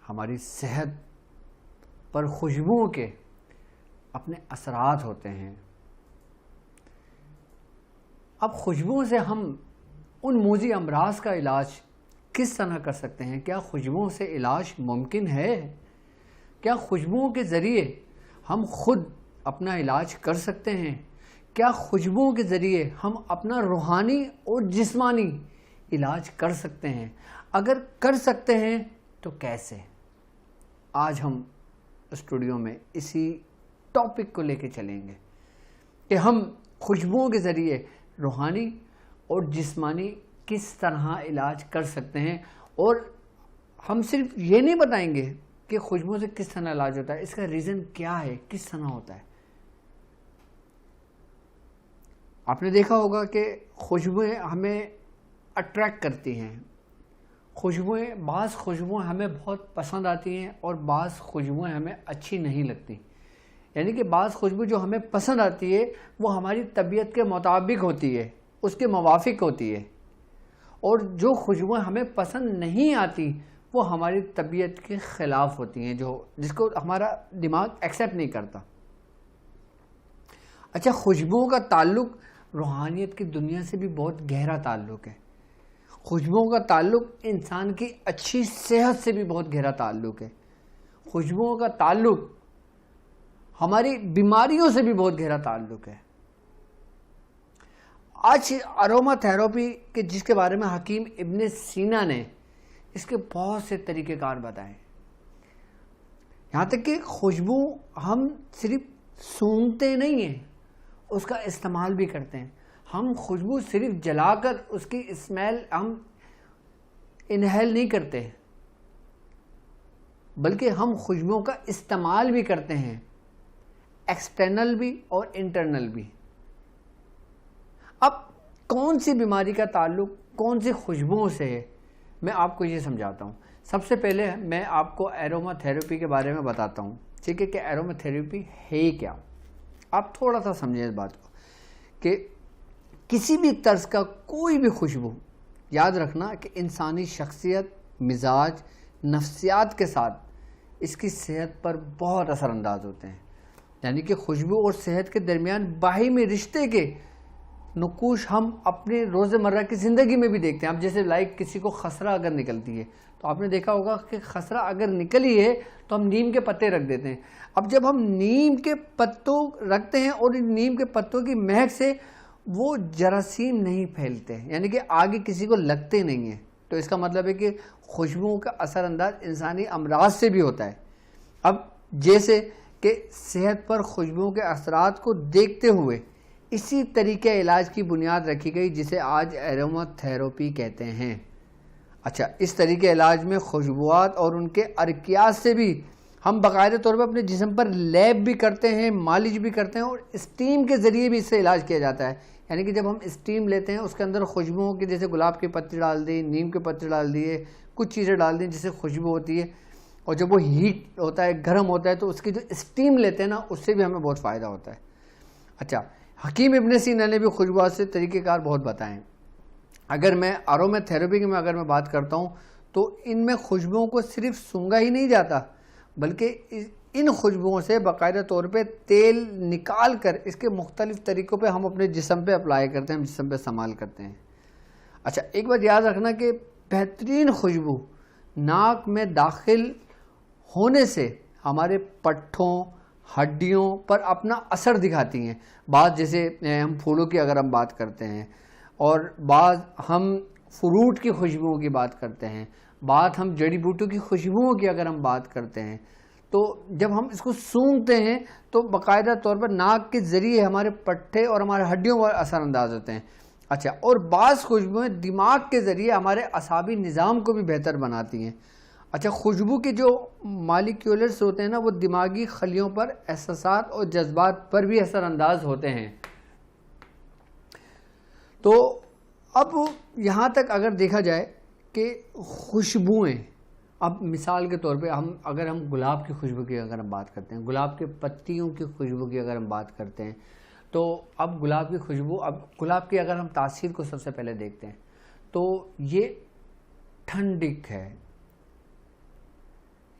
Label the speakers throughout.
Speaker 1: ہماری صحت پر خوشبوؤں کے اپنے اثرات ہوتے ہیں۔ اب خوشبوؤں سے ہم ان موذی امراض کا علاج کس طرح کر سکتے ہیں؟ کیا خوشبوؤں سے علاج ممکن ہے؟ کیا خوشبوؤں کے ذریعے ہم خود اپنا علاج کر سکتے ہیں؟ کیا خوشبوؤں کے ذریعے ہم اپنا روحانی اور جسمانی علاج کر سکتے ہیں؟ اگر کر سکتے ہیں تو کیسے؟ آج ہم اسٹوڈیو میں اسی ٹاپک کو لے کے چلیں گے کہ ہم خوشبوؤں کے ذریعے روحانی اور جسمانی کس طرح علاج کر سکتے ہیں، اور ہم صرف یہ نہیں بتائیں گے کہ خوشبوؤں سے کس طرح علاج ہوتا ہے، اس کا ریزن کیا ہے، کس طرح ہوتا ہے۔ آپ نے دیکھا ہوگا کہ خوشبوئیں ہمیں اٹریکٹ کرتی ہیں، بعض خوشبوئیں ہمیں بہت پسند آتی ہیں اور بعض خوشبوئیں ہمیں اچھی نہیں لگتی۔ یعنی کہ بعض خوشبو جو ہمیں پسند آتی ہے وہ ہماری طبیعت کے مطابق ہوتی ہے، اس کے موافق ہوتی ہے، اور جو خوشبوئیں ہمیں پسند نہیں آتی وہ ہماری طبیعت کے خلاف ہوتی ہیں، جس کو ہمارا دماغ ایکسیپٹ نہیں کرتا۔ اچھا، خوشبوؤں کا تعلق روحانیت کی دنیا سے بھی بہت گہرا تعلق ہے۔ خوشبوؤں کا تعلق انسان کی اچھی صحت سے بھی بہت گہرا تعلق ہے۔ خوشبوؤں کا تعلق ہماری بیماریوں سے بھی بہت گہرا تعلق ہے۔ آج اروما تھراپی کے جس کے بارے میں حکیم ابن سینا نے اس کے بہت سے طریقہ کار بتائے، یہاں تک کہ خوشبو ہم صرف سونگھتے نہیں ہیں، اس کا استعمال بھی کرتے ہیں۔ ہم خوشبو صرف جلا کر اس کی اسمیل ہم انہیل نہیں کرتے، بلکہ ہم خوشبوؤں کا استعمال بھی کرتے ہیں، ایکسٹرنل بھی اور انٹرنل بھی۔ اب کون سی بیماری کا تعلق کون سی خوشبوؤں سے ہے، میں آپ کو یہ سمجھاتا ہوں۔ سب سے پہلے میں آپ کو ایروما تھراپی کے بارے میں بتاتا ہوں، ٹھیک ہے، کہ ایروما تھراپی ہے کیا۔ آپ تھوڑا سا سمجھیں اس بات کو کہ کسی بھی طرز کا کوئی بھی خوشبو، یاد رکھنا کہ انسانی شخصیت، مزاج، نفسیات کے ساتھ اس کی صحت پر بہت اثر انداز ہوتے ہیں۔ یعنی کہ خوشبو اور صحت کے درمیان باہمی رشتے کے نقوش ہم اپنے روزمرہ کی زندگی میں بھی دیکھتے ہیں۔ اب جیسے کسی کو خسرہ اگر نکلتی ہے تو آپ نے دیکھا ہوگا کہ خسرہ اگر نکلی ہے تو ہم نیم کے پتے رکھ دیتے ہیں۔ اب جب ہم نیم کے پتوں رکھتے ہیں اور ان نیم کے پتوں کی مہک سے وہ جراثیم نہیں پھیلتے، یعنی کہ آگے کسی کو لگتے نہیں ہیں، تو اس کا مطلب ہے کہ خوشبوؤں کا اثر انداز انسانی امراض سے بھی ہوتا ہے۔ اب جیسے کہ صحت پر خوشبوؤں کے اثرات کو دیکھتے ہوئے اسی طریقہ علاج کی بنیاد رکھی گئی جسے آج ایروما تھراپی کہتے ہیں۔ اچھا، اس طریقے علاج میں خوشبوات اور ان کے ارکیات سے بھی ہم باقاعدہ طور پر اپنے جسم پر لیپ بھی کرتے ہیں، مالش بھی کرتے ہیں، اور اسٹیم کے ذریعے بھی اس سے علاج کیا جاتا ہے۔ یعنی کہ جب ہم اسٹیم لیتے ہیں اس کے اندر خوشبوؤں کی، جیسے گلاب کے پتے ڈال دی، نیم کے پتے ڈال دیے، کچھ چیزیں ڈال دیں جس سے خوشبو ہوتی ہے، اور جب وہ ہیٹ ہوتا ہے، گرم ہوتا ہے، تو اس کی جو اسٹیم لیتے ہیں نا، اس سے بھی ہمیں بہت فائدہ ہوتا ہے۔ اچھا، حکیم ابن سینا نے بھی خوشبوات سے طریقہ کار بہت بتائے ہیں۔ اگر میں اروما تھراپی کی اگر میں بات کرتا ہوں تو ان میں خوشبوؤں کو صرف سونگا ہی نہیں جاتا، بلکہ ان خوشبوؤں سے باقاعدہ طور پہ تیل نکال کر اس کے مختلف طریقوں پہ ہم اپنے جسم پہ اپلائی کرتے ہیں، ہم جسم پہ استعمال کرتے ہیں۔ اچھا، ایک بات یاد رکھنا کہ بہترین خوشبو ناک میں داخل ہونے سے ہمارے پٹھوں، ہڈیوں پر اپنا اثر دکھاتی ہیں۔ بعض جیسے ہم پھولوں کی اگر ہم بات کرتے ہیں، اور بعض ہم فروٹ کی خوشبوؤں کی بات کرتے ہیں، بعض ہم جڑی بوٹیوں کی خوشبوؤں کی اگر ہم بات کرتے ہیں، تو جب ہم اس کو سونگھتے ہیں تو باقاعدہ طور پر ناک کے ذریعے ہمارے پٹھے اور ہمارے ہڈیوں پر اثر انداز ہوتے ہیں۔ اچھا، اور بعض خوشبوئیں دماغ کے ذریعے ہمارے اعصابی نظام کو بھی بہتر بناتی ہیں۔ اچھا، خوشبو کے جو مالیکیولرز ہوتے ہیں نا، وہ دماغی خلیوں پر، احساسات اور جذبات پر بھی اثر انداز ہوتے ہیں۔ تو اب یہاں تک اگر دیکھا جائے کہ خوشبوئیں، اب مثال کے طور پہ اگر ہم گلاب کی خوشبو کی اگر ہم بات کرتے ہیں، گلاب کے پتیوں کی خوشبو کی اگر ہم بات کرتے ہیں، تو اب گلاب کی خوشبو، اب گلاب کی اگر ہم تاثیر کو سب سے پہلے دیکھتے ہیں تو یہ ٹھنڈک ہے،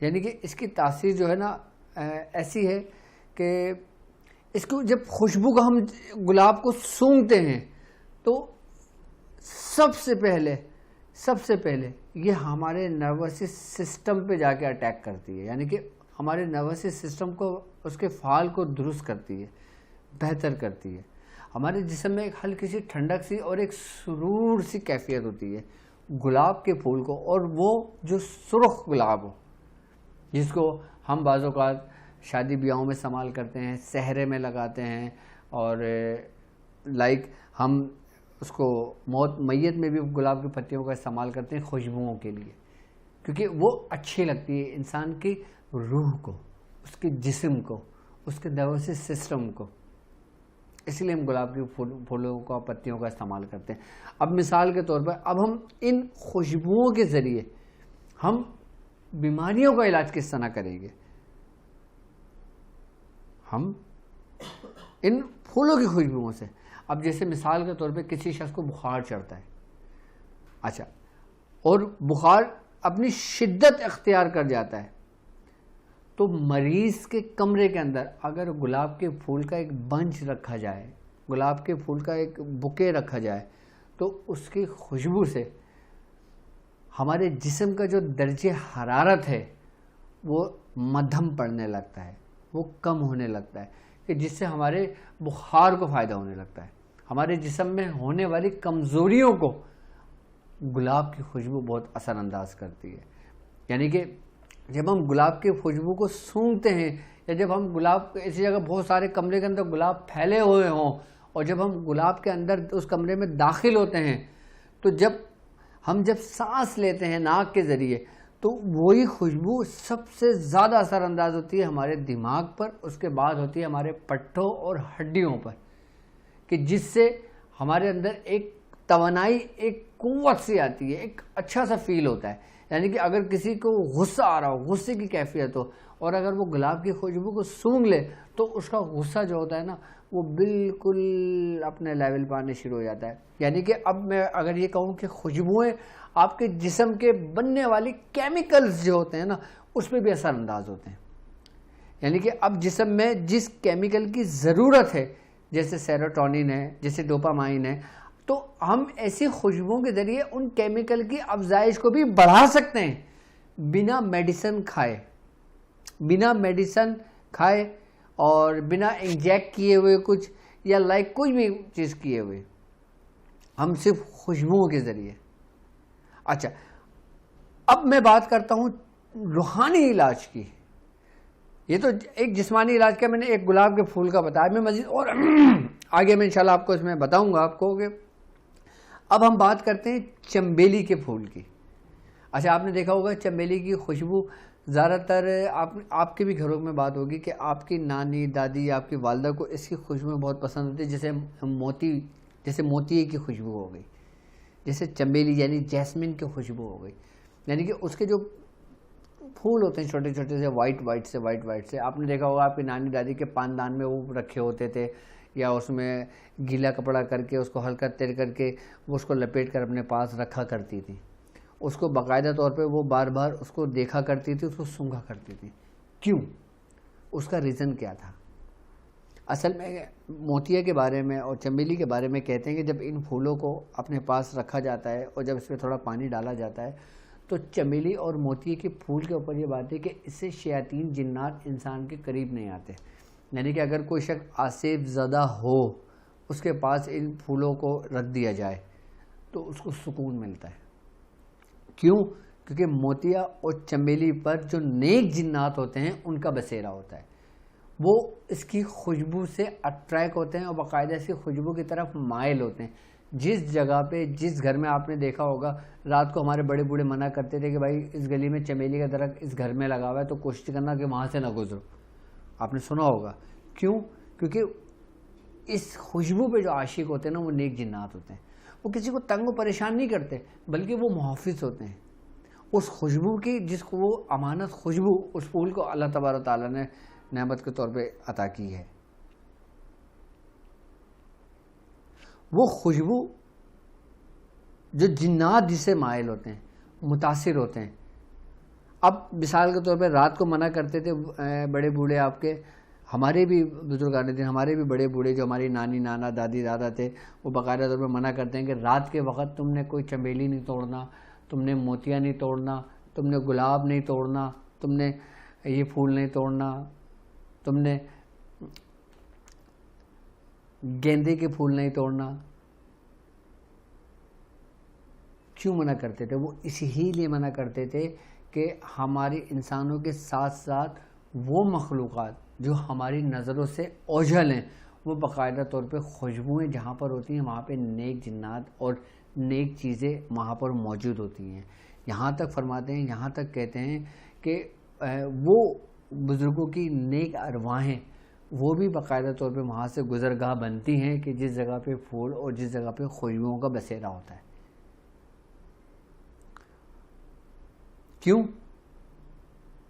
Speaker 1: یعنی کہ اس کی تاثیر جو ہے نا ایسی ہے کہ اس کو جب خوشبو کا ہم گلاب کو سونگھتے ہیں تو سب سے پہلے یہ ہمارے نروس سسٹم پہ جا کے اٹیک کرتی ہے، یعنی کہ ہمارے نروس سسٹم کو، اس کے فعال کو درست کرتی ہے، بہتر کرتی ہے. ہمارے جسم میں ایک ہلکی سی ٹھنڈک سی اور ایک سرور سی کیفیت ہوتی ہے گلاب کے پھول کو، اور وہ جو سرخ گلاب ہو جس کو ہم بعض اوقات شادی بیاہوں میں استعمال کرتے ہیں، سہرے میں لگاتے ہیں، اور ہم اس کو میت میں بھی گلاب کی پتیوں کا استعمال کرتے ہیں خوشبوؤں کے لیے، کیونکہ وہ اچھی لگتی ہے انسان کی روح کو، اس کے جسم کو، اس کے نروس سسٹم کو. اس لیے ہم گلاب کے پھولوں کا، پتیوں کا استعمال کرتے ہیں. اب مثال کے طور پر اب ہم ان خوشبوؤں کے ذریعے ہم بیماریوں کا علاج کس طرح کریں گے؟ ہم ان پھولوں کی خوشبوؤں سے. اب جیسے مثال کے طور پہ کسی شخص کو بخار چڑھتا ہے، اچھا، اور بخار اپنی شدت اختیار کر جاتا ہے، تو مریض کے کمرے کے اندر اگر گلاب کے پھول کا ایک بنچ رکھا جائے، گلاب کے پھول کا ایک بکے رکھا جائے، تو اس کی خوشبو سے ہمارے جسم کا جو درجہ حرارت ہے وہ مدھم پڑنے لگتا ہے، وہ کم ہونے لگتا ہے، کہ جس سے ہمارے بخار کو فائدہ ہونے لگتا ہے. ہمارے جسم میں ہونے والی کمزوریوں کو گلاب کی خوشبو بہت اثر انداز کرتی ہے. یعنی کہ جب ہم گلاب کی خوشبو کو سونگھتے ہیں، یا جب ہم گلاب ایسی جگہ بہت سارے کمرے کے اندر گلاب پھیلے ہوئے ہوں، اور جب ہم گلاب کے اندر اس کمرے میں داخل ہوتے ہیں، تو جب سانس لیتے ہیں ناک کے ذریعے، تو وہی خوشبو سب سے زیادہ اثر انداز ہوتی ہے ہمارے دماغ پر، اس کے بعد ہوتی ہے ہمارے پٹھوں اور ہڈیوں پر، کہ جس سے ہمارے اندر ایک توانائی، ایک قوت سی آتی ہے، ایک اچھا سا فیل ہوتا ہے. یعنی کہ اگر کسی کو غصہ آ رہا ہو، غصے کی کیفیت ہو، اور اگر وہ گلاب کی خوشبو کو سونگھ لے، تو اس کا غصہ جو ہوتا ہے نا وہ بالکل اپنے لیول پہ آنے شروع ہو جاتا ہے. یعنی کہ اب میں اگر یہ کہوں کہ خوشبوئیں آپ کے جسم کے بننے والی کیمیکلز جو ہوتے ہیں نا اس پہ بھی اثر انداز ہوتے ہیں. یعنی کہ اب جسم میں جس کیمیکل کی ضرورت ہے، جیسے سیروٹونین ہے، جیسے ڈوپامائن ہے، تو ہم ایسی خوشبوؤں کے ذریعے ان کیمیکل کی افزائش کو بھی بڑھا سکتے ہیں، بنا میڈیسن کھائے اور بنا انجیکٹ کیے ہوئے کچھ، یا کوئی بھی چیز کیے ہوئے، ہم صرف خوشبوؤں کے ذریعے. اچھا، اب میں بات کرتا ہوں روحانی علاج کی. یہ تو ایک جسمانی علاج کا میں نے ایک گلاب کے پھول کا بتایا، میں مزید اور آگے میں انشاءاللہ آپ کو اس میں بتاؤں گا آپ کو. کہ اب ہم بات کرتے ہیں چنبیلی کے پھول کی. اچھا، آپ نے دیکھا ہوگا چنبیلی کی خوشبو زیادہ تر آپ کے بھی گھروں میں بات ہوگی کہ آپ کی نانی، دادی یا آپ کی والدہ کو اس کی خوشبو بہت پسند ہوتی ہے. جیسے موتی کی خوشبو ہو گئی، جیسے چنبیلی یعنی جیسمین کی خوشبو ہو گئی. یعنی کہ اس کے جو پھول ہوتے ہیں چھوٹے چھوٹے سے وائٹ سے آپ نے دیکھا ہوگا آپ کی نانی دادی کے پاندان میں وہ رکھے ہوتے تھے، یا اس میں گیلا کپڑا کر کے اس کو ہلکا تیر کر کے وہ اس کو لپیٹ کر اپنے پاس رکھا کرتی تھی. اس کو باقاعدہ طور پہ وہ بار بار اس کو دیکھا کرتی تھی، اس کو سونگھا کرتی تھی. کیوں؟ اس کا ریزن کیا تھا؟ اصل میں موتیا کے بارے میں اور چنبیلی کے بارے میں کہتے ہیں کہ جب ان پھولوں کو اپنے پاس رکھا جاتا ہے اور جب اس میں تھوڑا پانی ڈالا جاتا ہے، تو چنبیلی اور موتی کے پھول کے اوپر یہ بات ہے کہ اس سے شیاطین، جنات انسان کے قریب نہیں آتے. یعنی کہ اگر کوئی شخص آسیب زدہ ہو، اس کے پاس ان پھولوں کو رکھ دیا جائے تو اس کو سکون ملتا ہے. کیوں؟ کیونکہ موتیا اور چنبیلی پر جو نیک جنات ہوتے ہیں ان کا بسیرا ہوتا ہے، وہ اس کی خوشبو سے اٹریکٹ ہوتے ہیں اور باقاعدہ اس کی خوشبو کی طرف مائل ہوتے ہیں. جس جگہ پہ، جس گھر میں آپ نے دیکھا ہوگا رات کو ہمارے بڑے بوڑھے منع کرتے تھے کہ بھائی اس گلی میں چنبیلی کا درخت اس گھر میں لگا ہوا ہے تو کوشش کرنا کہ وہاں سے نہ گزرو. آپ نے سنا ہوگا. کیوں؟ کیونکہ اس خوشبو پہ جو عاشق ہوتے ہیں نا وہ نیک جنات ہوتے ہیں. وہ کسی کو تنگ و پریشان نہیں کرتے، بلکہ وہ محافظ ہوتے ہیں اس خوشبو کی، جس کو وہ امانت خوشبو اس پھول کو اللہ تبارک و تعالیٰ نے نعمت کے طور پہ عطا کی ہے. وہ خوشبو جو جنات جسے مائل ہوتے ہیں، متاثر ہوتے ہیں. اب مثال کے طور پہ رات کو منع کرتے تھے بڑے بوڑھے آپ کے، ہمارے بھی بزرگان تھے، ہمارے بھی بڑے بوڑھے جو ہماری نانی نانا دادی دادا تھے، وہ باقاعدہ طور پہ منع کرتے ہیں کہ رات کے وقت تم نے کوئی چمیلی نہیں توڑنا، تم نے موتیاں نہیں توڑنا، تم نے گلاب نہیں توڑنا، تم نے یہ پھول نہیں توڑنا، تم نے گیندے کے پھول نہیں توڑنا۔ کیوں منع کرتے تھے؟ وہ اسی لیے منع کرتے تھے کہ ہماری انسانوں کے ساتھ ساتھ وہ مخلوقات جو ہماری نظروں سے اوجھل ہیں، وہ باقاعدہ طور پہ خوشبوئیں جہاں پر ہوتی ہیں وہاں پہ نیک جنات اور نیک چیزیں وہاں پر موجود ہوتی ہیں۔ یہاں تک فرماتے ہیں، یہاں تک کہتے ہیں کہ وہ بزرگوں کی نیک ارواحیں وہ بھی باقاعدہ طور پہ وہاں سے گزرگاہ بنتی ہیں کہ جس جگہ پہ پھول اور جس جگہ پہ خوشبوؤں کا بسیرا ہوتا ہے۔ کیوں؟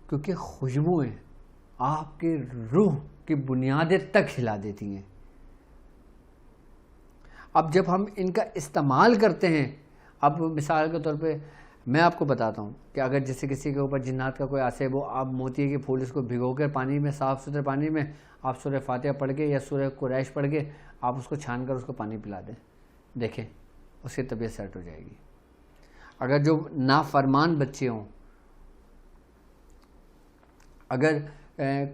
Speaker 1: کیونکہ خوشبوئیں آپ کے روح کی بنیادیں تک ہلا دیتی ہیں۔ اب جب ہم ان کا استعمال کرتے ہیں، اب مثال کے طور پہ میں آپ کو بتاتا ہوں کہ اگر جیسے کسی کے اوپر جنات کا کوئی آصف ہو، آپ موتی کے پھول اس کو بھگو کر پانی میں، صاف ستھرے پانی میں آپ سورہ فاتحہ پڑھ کے یا سورہ قریش پڑھ کے آپ اس کو چھان کر اس کو پانی پلا دیں، دیکھیں اس کی طبیعت سیٹ ہو جائے گی۔ اگر جو نافرمان بچے ہوں، اگر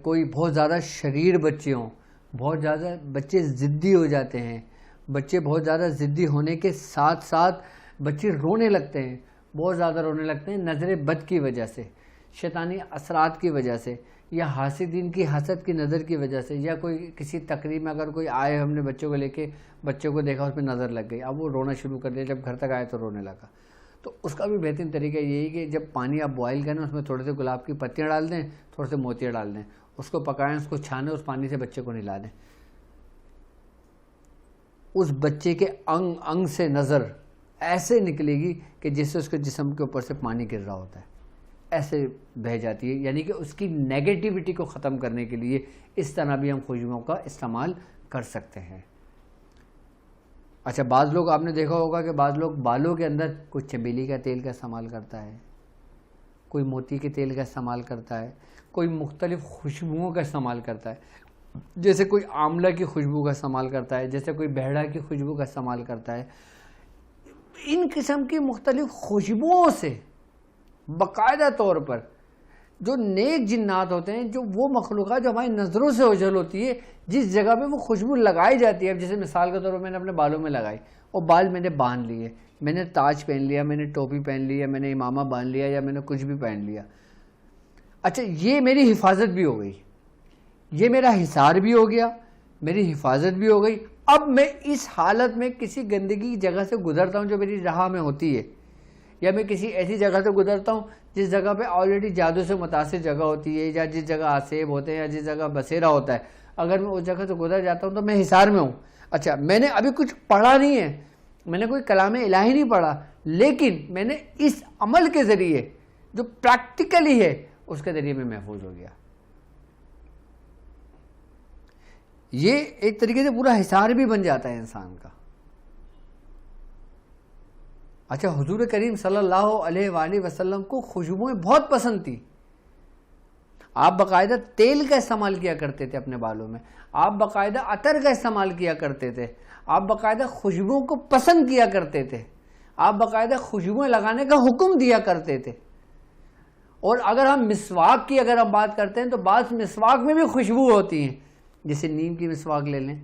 Speaker 1: کوئی بہت زیادہ شریر بچے ہوں، بہت زیادہ بچے ضدی ہو جاتے ہیں، بچے بہت زیادہ ضدی ہونے کے ساتھ ساتھ بچے رونے لگتے ہیں، بہت زیادہ رونے لگتے ہیں نظر بد کی وجہ سے، شیطانی اثرات کی وجہ سے، یا حاسدین کی حسد کی نظر کی وجہ سے، یا کوئی کسی تقریب میں اگر کوئی آئے، ہم نے بچوں کو لے کے بچوں کو دیکھا، اس پہ نظر لگ گئی، اب وہ رونا شروع کر دیا، جب گھر تک آئے تو رونے لگا، تو اس کا بھی بہترین طریقہ یہی کہ جب پانی آپ بوائل کریں اس میں تھوڑے سے گلاب کی پتیاں ڈال دیں، تھوڑے سے موتیاں ڈال دیں، اس کو پکائیں، اس کو چھانیں، اس پانی سے بچے کو نلا دیں، اس بچے کے انگ انگ سے نظر ایسے نکلے گی کہ جس سے اس کے جسم کے اوپر سے پانی گر رہا ہوتا ہے، ایسے بہہ جاتی ہے۔ یعنی کہ اس کی نیگیٹیوٹی کو ختم کرنے کے لیے اس طرح بھی ہم خوشبوؤں کا استعمال کر سکتے ہیں۔ اچھا، بعض لوگ آپ نے دیکھا ہوگا کہ بعض لوگ بالوں کے اندر کوئی چمیلی کا تیل کا استعمال کرتا ہے، کوئی موتی کے تیل کا استعمال کرتا ہے، کوئی مختلف خوشبوؤں کا استعمال کرتا ہے، جیسے کوئی آملہ کی خوشبو کا استعمال کرتا ہے، جیسے کوئی بہڑا کی خوشبو کا استعمال کرتا ہے۔ ان قسم کی مختلف خوشبوؤں سے باقاعدہ طور پر جو نیک جنات ہوتے ہیں، جو وہ مخلوقات جو ہماری نظروں سے اوجھل ہوتی ہے، جس جگہ پہ وہ خوشبو لگائی جاتی ہے، جیسے مثال کے طور پر میں نے اپنے بالوں میں لگائی اور بال میں نے باندھ لیے، میں نے تاج پہن لیا، میں نے ٹوپی پہن لی، یا میں نے امامہ باندھ لیا، یا میں نے کچھ بھی پہن لیا، اچھا یہ میری حفاظت بھی ہو گئی، یہ میرا حصار بھی ہو گیا، میری حفاظت بھی ہو گئی۔ اب میں اس حالت میں کسی گندگی کی جگہ سے گزرتا ہوں جو میری راہ میں ہوتی ہے، یا میں کسی ایسی جگہ سے گزرتا ہوں جس جگہ پہ آلریڈی جادو سے متاثر جگہ ہوتی ہے، یا جس جگہ آسیب ہوتے ہیں، یا جس جگہ بسیرا ہوتا ہے، اگر میں اس جگہ سے گزر جاتا ہوں تو میں حصار میں ہوں۔ اچھا، میں نے ابھی کچھ پڑھا نہیں ہے، میں نے کوئی کلام الہی نہیں پڑھا، لیکن میں نے اس عمل کے ذریعے جو پریکٹیکلی ہے اس کے ذریعے میں محفوظ ہو گیا۔ یہ ایک طریقے سے پورا حصار بھی بن جاتا ہے انسان کا۔ اچھا، حضور کریم صلی اللہ علیہ وآلہ وسلم کو خوشبوئیں بہت پسند تھی، آپ باقاعدہ تیل کا استعمال کیا کرتے تھے اپنے بالوں میں، آپ باقاعدہ عطر کا استعمال کیا کرتے تھے، آپ باقاعدہ خوشبوؤں کو پسند کیا کرتے تھے، آپ باقاعدہ خوشبوئیں لگانے کا حکم دیا کرتے تھے۔ اور اگر ہم مسواک کی اگر ہم بات کرتے ہیں تو بعض مسواک میں بھی خوشبو ہوتی ہیں، جیسے نیم کی مسواک لے لیں،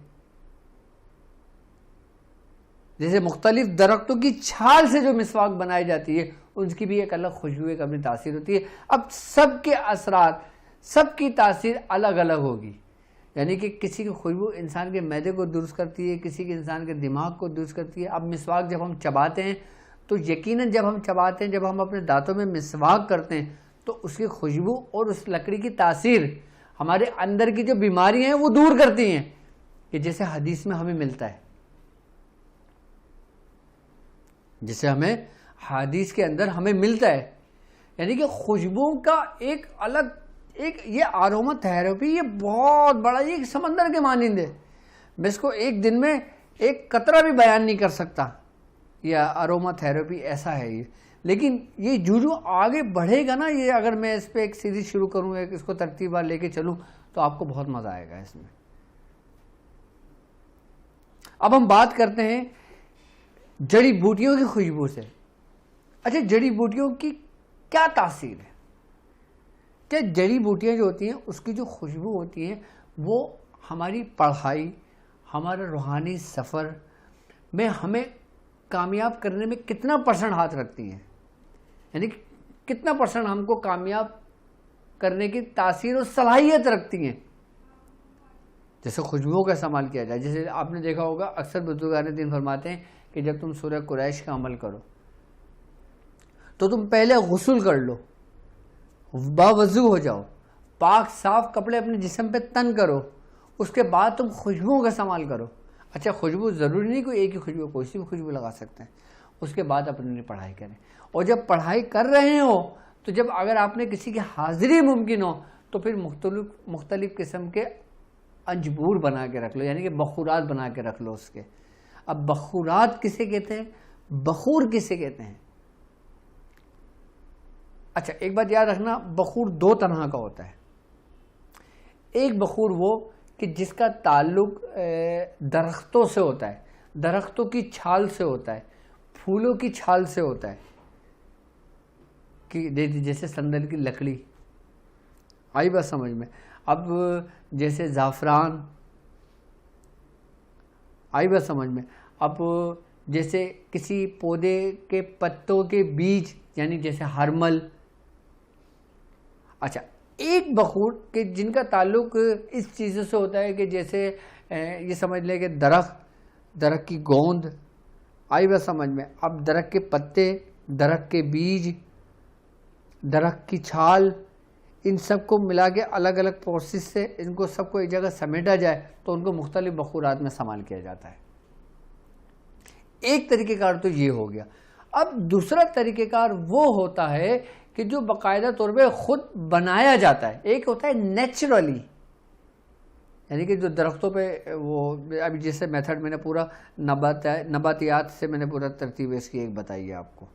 Speaker 1: جیسے مختلف درختوں کی چھال سے جو مسواک بنائی جاتی ہے ان کی بھی ایک الگ خوشبو، ایک اپنی تاثیر ہوتی ہے۔ اب سب کے اثرات، سب کی تاثیر الگ الگ ہوگی، یعنی کہ کسی کی خوشبو انسان کے معدے کو درست کرتی ہے، کسی کے انسان کے دماغ کو درست کرتی ہے۔ اب مسواک جب ہم چباتے ہیں تو یقیناً جب ہم چباتے ہیں، جب ہم اپنے دانتوں میں مسواک کرتے ہیں تو اس کی خوشبو اور اس لکڑی کی تاثیر ہمارے اندر کی جو بیماریاں ہیں وہ دور کرتی ہیں، کہ جیسے حدیث میں ہمیں ملتا ہے، جسے ہمیں حدیث کے اندر ہمیں ملتا ہے، یعنی کہ خوشبو کا ایک الگ ایک یہ آروما تھراپی، یہ بہت بڑا، یہ ایک سمندر کے مانند ہے، میں اس کو ایک دن میں ایک قطرہ بھی بیان نہیں کر سکتا، یہ آروما تھراپی ایسا ہے یہ، لیکن یہ جو آگے بڑھے گا نا، یہ اگر میں اس پہ ایک سیریز شروع کروں، اس کو ترتیب وار لے کے چلوں، تو آپ کو بہت مزہ آئے گا اس میں۔ اب ہم بات کرتے ہیں جڑی بوٹیوں کی خوشبو سے۔ اچھا، جڑی بوٹیوں کی کیا تاثیر ہے؟ کہ جڑی بوٹیاں جو ہوتی ہیں اس کی جو خوشبو ہوتی ہے وہ ہماری پڑھائی، ہمارا روحانی سفر میں ہمیں کامیاب کرنے میں کتنا پرسنٹ ہاتھ رکھتی ہیں، یعنی کتنا پرسنٹ ہم کو کامیاب کرنے کی تاثیر اور صلاحیت رکھتی ہیں۔ جیسے خوشبوؤں کا استعمال کیا جائے، جیسے آپ نے دیکھا ہوگا اکثر بزرگان دین فرماتے ہیں کہ جب تم سورہ قریش کا عمل کرو تو تم پہلے غسل کر لو، باوضو ہو جاؤ، پاک صاف کپڑے اپنے جسم پہ تن کرو، اس کے بعد تم خوشبوؤں کا استعمال کرو۔ اچھا، خوشبو ضروری نہیں کوئی ایک ہی خوشبو، کوئی سی بھی خوشبو لگا سکتے ہیں۔ اس کے بعد اپنی پڑھائی کریں، اور جب پڑھائی کر رہے ہو تو جب اگر آپ نے کسی کی حاضری ممکن ہو تو پھر مختلف قسم کے انجبور بنا کے رکھ لو، یعنی کہ بخورات بنا کے رکھ لو اس کے۔ اب بخورات کسے کہتے ہیں؟ بخور کسے کہتے ہیں؟ اچھا، ایک بات یاد رکھنا، بخور دو طرح کا ہوتا ہے۔ ایک بخور وہ کہ جس کا تعلق درختوں سے ہوتا ہے، درختوں کی چھال سے ہوتا ہے، پھولوں کی چھال سے ہوتا ہے، کہ جیسے سندل کی لکڑی، آئی بات سمجھ میں؟ اب جیسے زعفران، آئی بات سمجھ میں؟ اب جیسے کسی پودے کے پتوں کے بیج، یعنی جیسے ہرمل۔ اچھا، ایک بخور کہ جن کا تعلق اس چیزوں سے ہوتا ہے کہ جیسے یہ سمجھ لیں کہ درخت کی گوند، آئی بات سمجھ میں؟ اب درخت کے پتے، درخت کے بیج، درخت کی چھال، ان سب کو ملا کے الگ الگ پروسیس سے ان کو سب کو ایک جگہ سمیٹا جائے تو ان کو مختلف بخورات میں استعمال کیا جاتا ہے۔ ایک طریقہ کار تو یہ ہو گیا۔ اب دوسرا طریقہ کار وہ ہوتا ہے کہ جو باقاعدہ طور پہ خود بنایا جاتا ہے۔ ایک ہوتا ہے نیچرلی، یعنی کہ جو درختوں پہ وہ ابھی جیسے میتھڈ میں نے پورا نباتیات سے میں نے پورا ترتیب اس کی ایک بتائی ہے آپ کو۔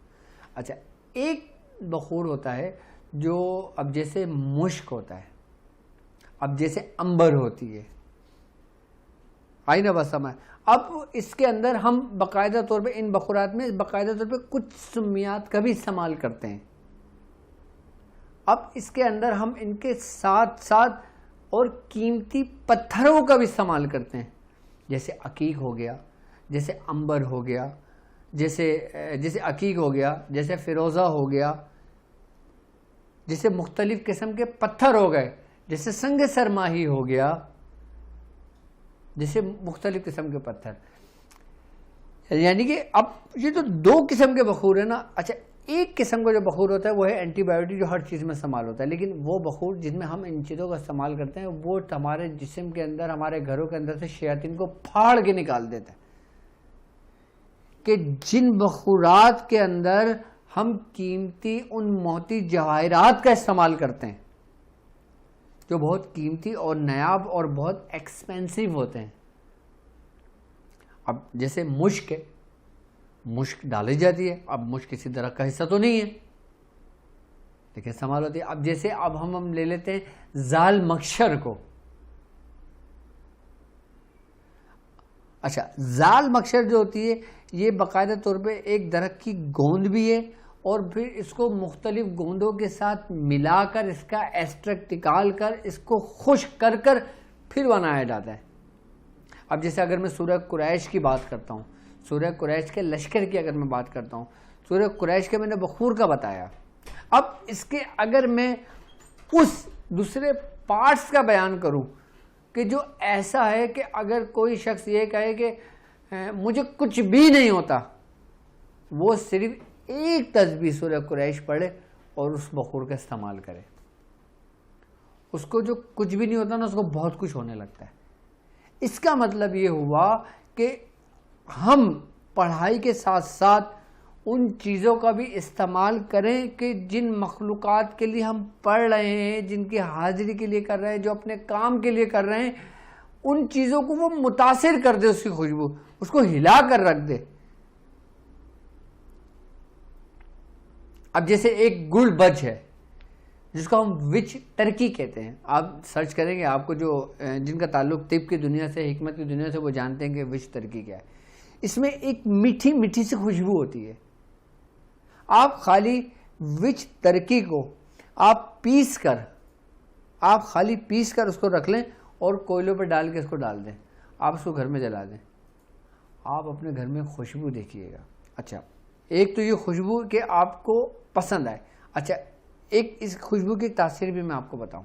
Speaker 1: اچھا، ایک بخور ہوتا ہے جو اب جیسے مشک ہوتا ہے، اب جیسے امبر ہوتی ہے، آئی نا بس سمجھ؟ اب اس کے اندر ہم باقاعدہ طور پہ ان بخورات میں باقاعدہ طور پہ کچھ سمیات کا بھی استعمال کرتے ہیں۔ اب اس کے اندر ہم ان کے ساتھ ساتھ اور قیمتی پتھروں کا بھی استعمال کرتے ہیں، جیسے عقیق ہو گیا، جیسے امبر ہو گیا، جیسے عقیق ہو گیا، جیسے فیروزہ ہو گیا، جیسے مختلف قسم کے پتھر ہو گئے، جیسے سنگ سرماہی ہو گیا، جیسے مختلف قسم کے پتھر۔ یعنی کہ اب یہ تو دو قسم کے بخور ہیں نا۔ اچھا، ایک قسم کا جو بخور ہوتا ہے وہ ہے اینٹی بایوٹک، جو ہر چیز میں استعمال ہوتا ہے، لیکن وہ بخور جس میں ہم ان چیزوں کا استعمال کرتے ہیں وہ ہمارے جسم کے اندر، ہمارے گھروں کے اندر سے شیاطین کو پھاڑ کے نکال دیتا ہے۔ کہ جن بخورات کے اندر ہم قیمتی ان موتی جواہرات کا استعمال کرتے ہیں جو بہت قیمتی اور نایاب اور بہت ایکسپینسو ہوتے ہیں۔ اب جیسے مشک ہے، مشک ڈالی جاتی ہے، اب مشک کسی درخت کا حصہ تو نہیں ہے لیکن استعمال ہوتی ہے۔ اب جیسے اب ہم لے لیتے ہیں زال مکشر کو۔ اچھا، زال مکشر جو ہوتی ہے یہ باقاعدہ طور پہ ایک درخت کی گوند بھی ہے، اور پھر اس کو مختلف گوندوں کے ساتھ ملا کر اس کا ایکسٹریکٹ نکال کر اس کو خشک کر کر پھر بنایا جاتا ہے۔ اب جیسے اگر میں سورہ قریش کی بات کرتا ہوں، سورہ قریش کے لشکر کی اگر میں بات کرتا ہوں، سورہ قریش کے میں نے بخور کا بتایا، اب اس کے اگر میں اس دوسرے پارٹس کا بیان کروں کہ جو ایسا ہے کہ اگر کوئی شخص یہ کہے کہ مجھے کچھ بھی نہیں ہوتا، وہ صرف ایک تسبیح سورہ قریش پڑھے اور اس بخور کا استعمال کرے، اس کو جو کچھ بھی نہیں ہوتا نا اس کو بہت کچھ ہونے لگتا ہے۔ اس کا مطلب یہ ہوا کہ ہم پڑھائی کے ساتھ ساتھ ان چیزوں کا بھی استعمال کریں کہ جن مخلوقات کے لیے ہم پڑھ رہے ہیں، جن کی حاضری کے لیے کر رہے ہیں، جو اپنے کام کے لیے کر رہے ہیں، ان چیزوں کو وہ متاثر کر دے، اس کی خوشبو اس کو ہلا کر رکھ دے۔ اب جیسے ایک گڑ بج ہے جس کو ہم وچ ترکی کہتے ہیں، آپ سرچ کریں گے، آپ کو جو جن کا تعلق طب کی دنیا سے، حکمت کی دنیا سے، وہ جانتے ہیں کہ وچ ترکی کیا ہے۔ اس میں ایک میٹھی میٹھی سی خوشبو ہوتی ہے۔ آپ خالی وچ ترکی کو آپ خالی پیس کر اس کو رکھ لیں اور کوئلوں پہ ڈال کے اس کو ڈال دیں، آپ اس کو گھر میں جلا دیں، آپ اپنے گھر میں خوشبو دیکھیے گا۔ اچھا، ایک تو یہ خوشبو کہ آپ کو پسند آئے۔ اچھا، ایک اس خوشبو کی تاثیر بھی میں آپ کو بتاؤں۔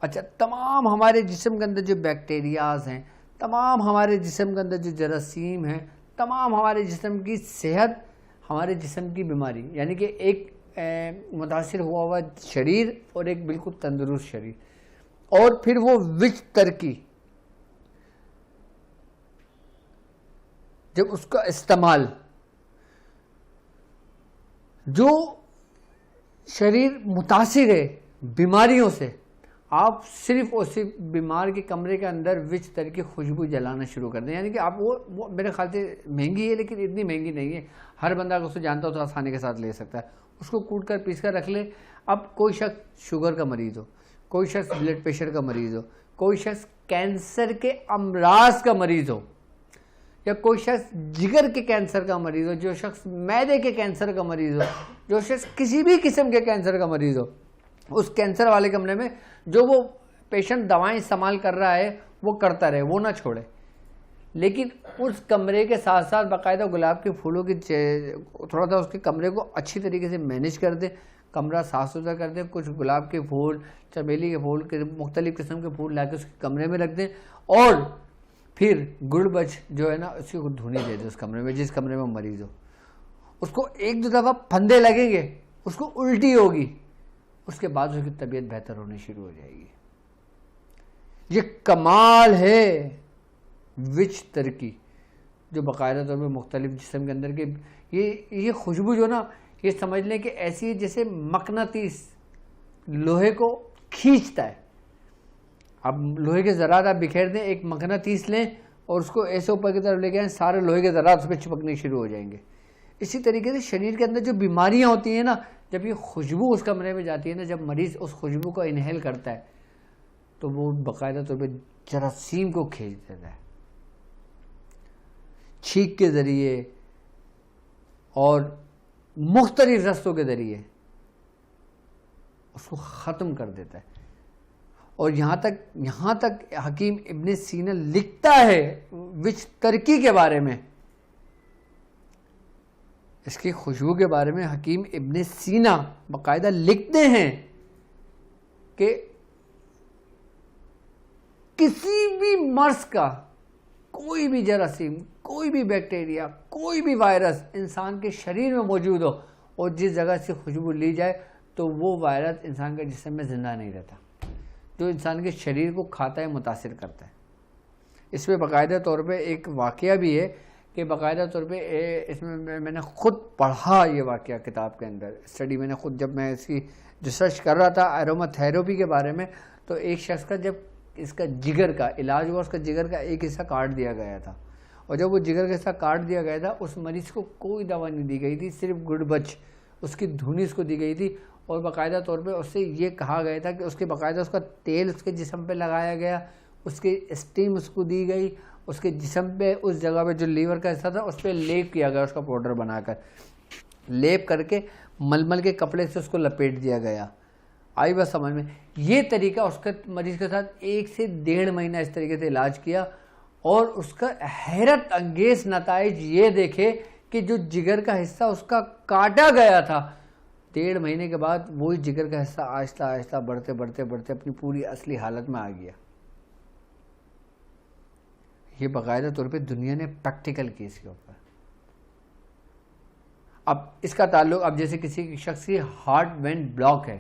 Speaker 1: اچھا، تمام ہمارے جسم کے اندر جو بیکٹیریاز ہیں، تمام ہمارے جسم کے اندر جو جراثیم ہیں، تمام ہمارے جسم کی صحت، ہمارے جسم کی بیماری، یعنی کہ ایک متاثر ہوا شریر اور ایک بالکل تندرست شریر، اور پھر وہ وچ ترکی جب اس کا استعمال، جو شریر متاثر ہے بیماریوں سے، آپ صرف اور صرف بیمار کے کمرے کے اندر وچ ترکی خوشبو جلانا شروع کر دیں۔ یعنی کہ آپ وہ میرے خیال سے مہنگی ہے لیکن اتنی مہنگی نہیں ہے، ہر بندہ اگر اسے جانتا ہو تو آسانی کے ساتھ لے سکتا ہے۔ اس کو کوٹ کر پیس کر رکھ لیں۔ اب کوئی شخص شوگر کا مریض ہو، کوئی شخص بلڈ پریشر کا مریض ہو، کوئی شخص کینسر کے امراض کا مریض ہو، یا کوئی شخص جگر کے کینسر کا مریض ہو، جو شخص معدے کے کینسر کا مریض ہو، جو شخص کسی بھی قسم کے کینسر کا مریض ہو، اس کینسر والے کمرے میں جو وہ پیشنٹ دوائیں استعمال کر رہا ہے وہ کرتا رہے، وہ نہ چھوڑے، لیکن اس کمرے کے ساتھ ساتھ باقاعدہ گلاب کے پھولوں کی تھوڑا سا اس کے کمرے کو اچھی طریقے سے مینیج کر دے، کمرہ صاف ستھرا کر دیں، کچھ گلاب کے پھول، چمیلی کے پھول، مختلف قسم کے پھول لا کے اس کے کمرے میں رکھ دیں، اور پھر گڑ بج جو ہے نا اس کو دھونی دے دیں اس کمرے میں، جس کمرے میں مریض ہو۔ اس کو ایک دو دفعہ پھندے لگیں گے، اس کو الٹی ہوگی، اس کے بعد اس کی طبیعت بہتر ہونی شروع ہو جائے گی۔ یہ کمال ہے وچ ترکی، جو باقاعدہ طور پہ مختلف جسم کے اندر کے یہ خوشبو جو نا، یہ سمجھ لیں کہ ایسی ہے جیسے مقناطیس لوہے کو کھینچتا ہے۔ اب لوہے کے ذرات آپ بکھیر دیں، ایک مقناطیس لیں اور اس کو ایسے اوپر کی طرف لے کے آئیں، سارے لوہے کے ذرات اس پہ چپکنے شروع ہو جائیں گے۔ اسی طریقے سے شریر کے اندر جو بیماریاں ہوتی ہیں نا، جب یہ خوشبو اس کمرے میں جاتی ہے نا، جب مریض اس خوشبو کو انہیل کرتا ہے تو وہ باقاعدہ طور پہ جراثیم کو کھینچ دیتا ہے، چھینک کے ذریعے اور مختلف رستوں کے ذریعے اس کو ختم کر دیتا ہے۔ اور یہاں تک حکیم ابن سینا لکھتا ہے وچ ترکی کے بارے میں، اس کی خوشبو کے بارے میں حکیم ابن سینا باقاعدہ لکھتے ہیں کہ کسی بھی مرض کا کوئی بھی جراثیم، کوئی بھی بیکٹیریا، کوئی بھی وائرس انسان کے شریر میں موجود ہو اور جس جگہ سے خوشبو لی جائے تو وہ وائرس انسان کے جسم میں زندہ نہیں رہتا، جو انسان کے شریر کو کھاتا ہے، متاثر کرتا ہے۔ اس میں باقاعدہ طور پہ ایک واقعہ بھی ہے کہ باقاعدہ طور پہ اس میں نے خود پڑھا، یہ واقعہ کتاب کے اندر اسٹڈی میں نے خود، جب میں اس کی ریسرچ کر رہا تھا ایروما تھراپی کے بارے میں، تو ایک شخص کا جب اس کا جگر کا علاج ہوا، اس کا جگر کا ایک حصہ کاٹ دیا گیا تھا، اور جب وہ جگر کا حصہ کاٹ دیا گیا تھا اس مریض کو کوئی دوا نہیں دی گئی تھی، صرف گڑ بچ اس کی دھونی اس کو دی گئی تھی، اور باقاعدہ طور پہ اس سے یہ کہا گیا تھا کہ اس کے باقاعدہ اس کا تیل اس کے جسم پہ لگایا گیا، اس کی اسٹیم اس کو دی گئی، اس کے جسم پہ اس جگہ پہ جو لیور کا حصہ تھا اس پہ لیپ کیا گیا، اس کا پاؤڈر بنا کر لیپ کر کے ململ کے کپڑے سے اس کو لپیٹ دیا گیا۔ آئی بس سمجھ میں؟ یہ طریقہ اس کے مریض کے ساتھ 1 سے 1.5 مہینہ اس طریقے سے علاج کیا، اور اس کا حیرت انگیز نتائج یہ دیکھے کہ جو جگر کا حصہ اس کا کاٹا گیا تھا، 1.5 مہینے کے بعد وہی جگر کا حصہ آہستہ آہستہ بڑھتے بڑھتے بڑھتے اپنی پوری اصلی حالت میں آ گیا۔ یہ باقاعدہ طور پہ دنیا نے پریکٹیکل کی اس کے اوپر۔ اب اس کا تعلق، اب جیسے کسی شخص کی ہارٹ وین بلاک ہے،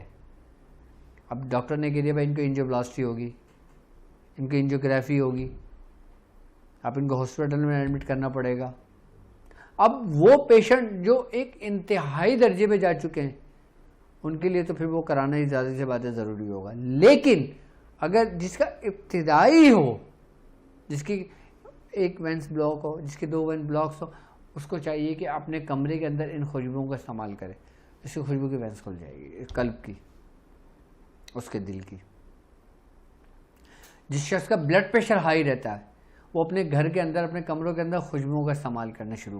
Speaker 1: اب ڈاکٹر نے کہہ دیا بھائی ان کو انجیوپلاسٹی ہوگی، ان کو انجیوگرافی ہوگی، اب ان کو ہاسپٹل میں ایڈمٹ کرنا پڑے گا۔ اب وہ پیشنٹ جو ایک انتہائی درجے پہ جا چکے ہیں ان کے لیے تو پھر وہ کرانا ہی زیادہ سے زیادہ ضروری ہوگا، لیکن اگر جس کا ابتدائی ہو، جس کی ایک وینس بلاک ہو، جس کے 2 وین بلاکس ہو، اس کو چاہیے کہ اپنے کمرے کے اندر ان خوشبوؤں کا استعمال کرے۔ اس کی خوشبو کی وینس کھل جائے گی، قلب کی، اس کے دل کی۔ جس شخص کا بلڈ پریشر ہائی رہتا ہے وہ اپنے گھر کے اندر، اپنے کمروں کے اندر خوشبوؤں کا استعمال کرنا شروع